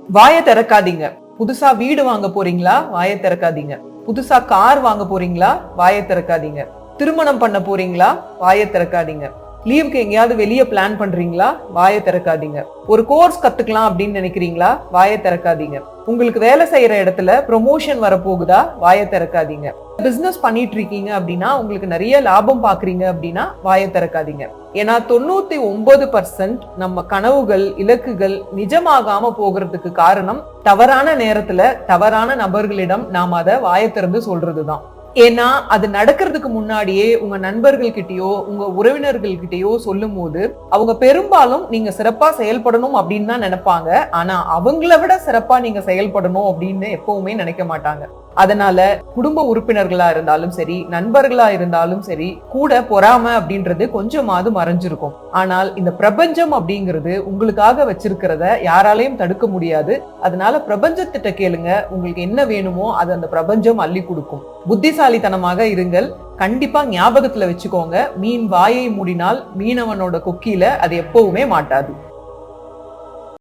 வாயை திறக்காதீங்க. புதுசா வீடு வாங்க போறீங்களா? வாயை திறக்காதீங்க. புதுசா கார் வாங்க போறீங்களா? வாயை திறக்காதீங்க. திருமணம் பண்ண போறீங்களா? வாயை திறக்காதீங்க. லீவுக்கு எங்கேயாவது வெளியே பிளான் பண்றீங்களா? வாயை திறக்காதீங்க. ஒரு கோர்ஸ் கத்துக்கலாம் அப்படின்னு நினைக்கிறீங்களா? வாயை திறக்காதீங்க. உங்களுக்கு வேலை செய்யற இடத்துல ப்ரொமோஷன் வரப்போகுதா? வாயை திறக்காதீங்க. பிசினஸ் பண்ணிட்டு இருக்கீங்க அப்படின்னா, உங்களுக்கு நிறைய லாபம் பாக்குறீங்க அப்படின்னா வாயை திறக்காதீங்க. ஏன்னா 99% நம்ம கனவுகள், இலக்குகள் நிஜமாகாம போகிறதுக்கு காரணம் தவறான நேரத்துல தவறான நபர்களிடம் நாம் அதை வாயை திறந்து சொல்றதுதான். ஏன்னா அது நடக்கிறதுக்கு முன்னாடியே உங்க நண்பர்கள் கிட்டயோ உங்க உறவினர்கள் கிட்டயோ சொல்லும் போது அவங்க பெரும்பாலும் நீங்க சிறப்பா செயல்படணும் அப்படின்னு தான் நினைப்பாங்க. ஆனா அவங்கள விட சிறப்பா நீங்க செயல்படணும் அப்படின்னு எப்பவுமே நினைக்க மாட்டாங்க. அதனால குடும்ப உறுப்பினர்களா இருந்தாலும் சரி, நண்பர்களா இருந்தாலும் சரி, கூட பொறாமை அப்படின்றது கொஞ்சமாவது மறைஞ்சிருக்கும். ஆனால் இந்த பிரபஞ்சம் அப்படிங்கிறது உங்களுக்காக வச்சிருக்கிறத யாராலையும் தடுக்க முடியாது. அதனால பிரபஞ்சத்திட்ட கேளுங்க, உங்களுக்கு என்ன வேணுமோ அது அந்த பிரபஞ்சம் அள்ளி கொடுக்கும். புத்திசாலித்தனமாக இருங்கள். கண்டிப்பா ஞாபகத்துல வச்சுக்கோங்க, மீன் வாயை மூடினால் மீனவனோட கொக்கியில அது எப்பவுமே மாட்டாது.